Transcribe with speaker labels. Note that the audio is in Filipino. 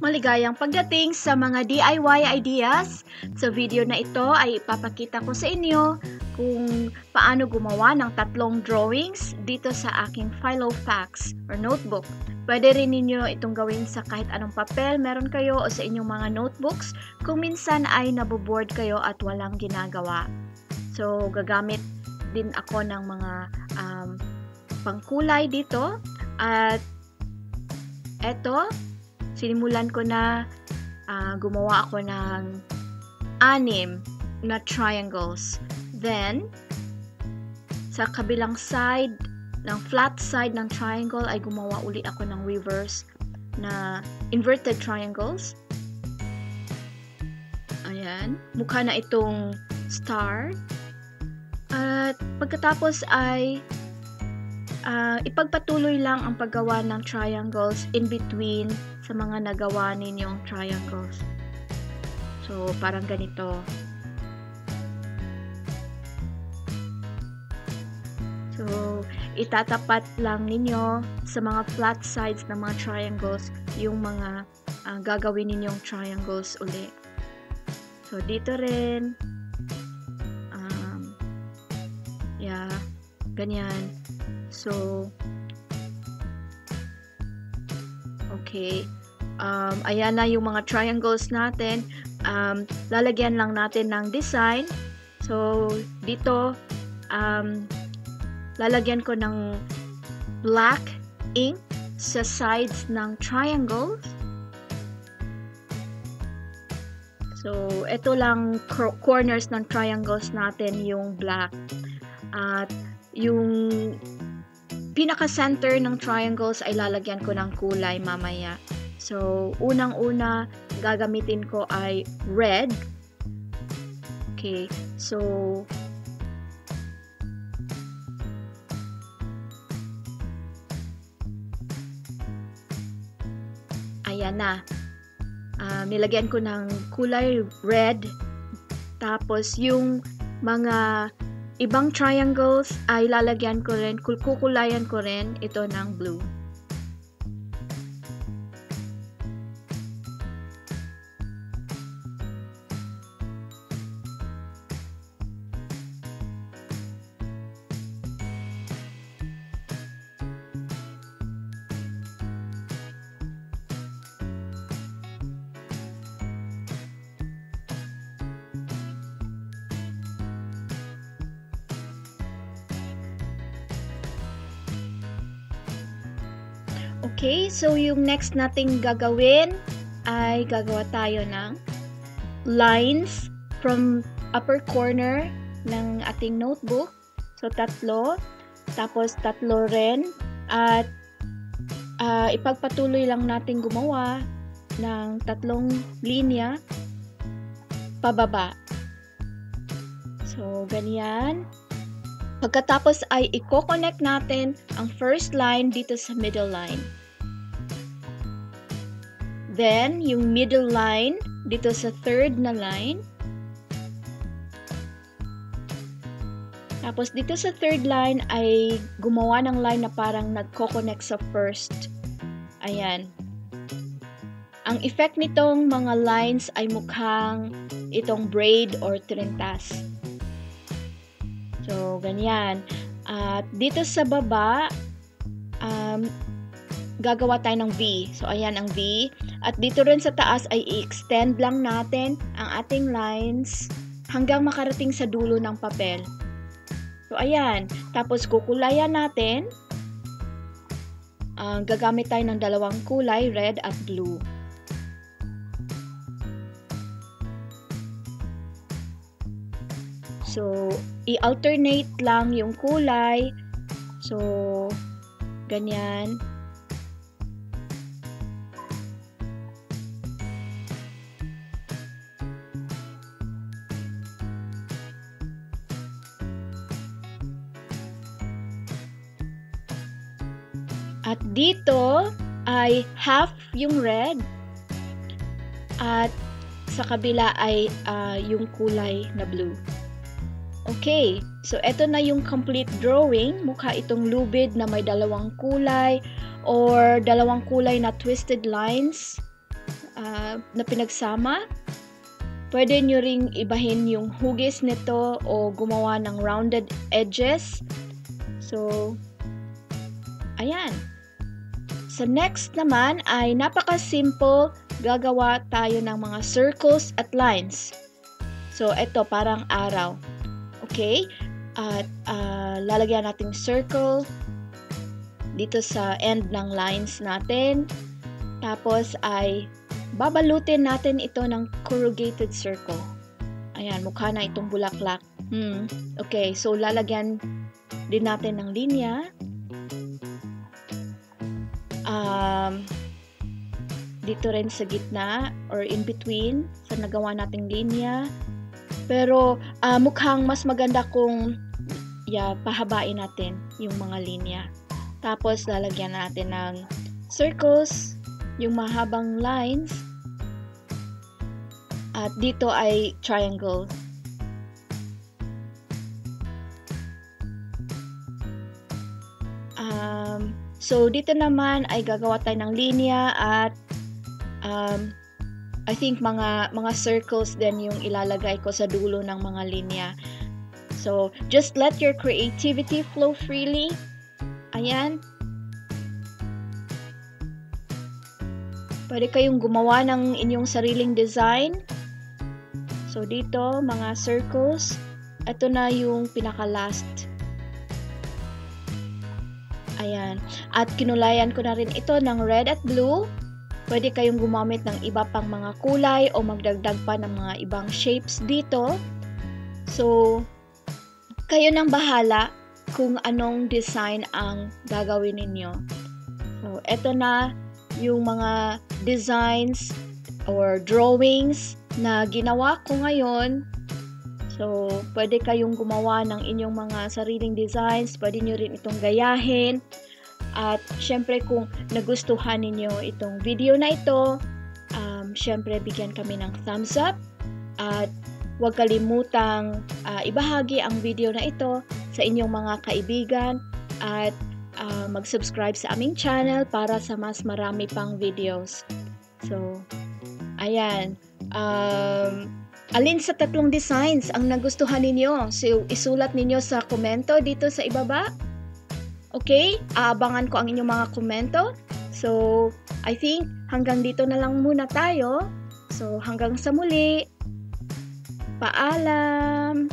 Speaker 1: Maligayang pagdating sa mga DIY ideas. Sa video na ito ay ipapakita ko sa inyo kung paano gumawa ng 3 drawings dito sa aking Filofax or notebook. Pwede rin ninyo itong gawin sa kahit anong papel meron kayo o sa inyong mga notebooks kung minsan ay naboboard kayo at walang ginagawa. So, gagamit din ako ng mga pangkulay dito at eto, sinimulan ko na gumawa ako ng 6 na triangles. Then, sa kabilang side, ng flat side ng triangle ay gumawa uli ako ng reverse na inverted triangles. Ayan. Mukha na itong star. At pagkatapos ay ipagpatuloy lang ang paggawa ng triangles in between sa mga nagawa ninyong triangles. So, parang ganito. So, itatapat lang ninyo sa mga flat sides ng mga triangles yung mga gagawin ninyong triangles uli. So, dito rin. Yeah, ganyan. So, okay. Ayan na yung mga triangles natin. Lalagyan lang natin ng design. So, dito, lalagyan ko ng black ink sa sides ng triangles. So, ito lang corners ng triangles natin yung black. At yung pinaka-center ng triangles ay lalagyan ko ng kulay mamaya. So, unang-una gagamitin ko ay red. Okay, so ayan na. Nilagyan ko ng kulay red. Tapos, yung mga ibang triangles ay lalagyan ko rin, kukulayan ko rin ito ng blue. Okay, so yung next nating gagawin ay gagawa tayo ng lines from upper corner ng ating notebook. So, 3. Tapos, 3 rin. At ipagpatuloy lang natin gumawa ng 3 linya pababa. So, ganyan. Pagkatapos ay i-connect natin ang first line dito sa middle line. Then, yung middle line dito sa third na line. Tapos, dito sa third line ay gumawa ng line na parang nagko-connect sa first. Ayan. Ang effect nitong mga lines ay mukhang itong braid or trintas. So, ganyan. At dito sa baba, gagawa tayo ng V. So, ayan ang V. At dito rin sa taas ay i-extend lang natin ang ating lines hanggang makarating sa dulo ng papel. So, ayan. Tapos, kukulayan natin. Gagamit tayo ng 2 kulay, red at blue. So, i-alternate lang yung kulay. So, ganyan. At dito ay half yung red. At sa kabila ay yung kulay na blue. Okay, so eto na yung complete drawing. Mukha itong lubid na may 2 kulay or 2 kulay na twisted lines. na pinagsama. Pwede nyo ring ibahin yung hugis nito o gumawa ng rounded edges. So, ayan. Sa next naman ay napaka-simple. Gagawa tayo ng mga circles at lines. So, ito parang araw. Okay? At lalagyan natin circle dito sa end ng lines natin. Tapos ay babalutin natin ito ng corrugated circle. Ayan, mukha na itong bulaklak. Okay, so lalagyan din natin ng linya. Dito rin sa gitna or in between sa nagawa nating linya. Pero mukhang mas maganda kung pahabain natin yung mga linya. Tapos lalagyan natin ng circles, yung mahabang lines. At dito ay triangle. So dito naman ay gagawa tayo ng linya at I think mga circles din yung ilalagay ko sa dulo ng mga linya. So just let your creativity flow freely. Ayan. Pwede kayong gumawa ng inyong sariling design. So dito, mga circles. Ito na yung pinaka-last. Ayan. At kinulayan ko na rin ito ng red at blue. Pwede kayong gumamit ng iba pang mga kulay o magdagdag pa ng mga ibang shapes dito. So, kayo nang bahala kung anong design ang gagawin ninyo. So, ito na yung mga designs or drawings na ginawa ko ngayon. So, pwede kayong gumawa ng inyong mga sariling designs. Pwede nyo rin itong gayahin. At syempre kung nagustuhan ninyo itong video na ito, syempre bigyan kami ng thumbs up. At huwag kalimutang ibahagi ang video na ito sa inyong mga kaibigan. At mag-subscribe sa aming channel para sa mas marami pang videos. So, ayan. Alin sa tatlong designs ang nagustuhan ninyo? So, isulat ninyo sa komento dito sa ibaba. Okay? Aabangan ko ang inyong mga komento. So, I think hanggang dito na lang muna tayo. So, hanggang sa muli. Paalam!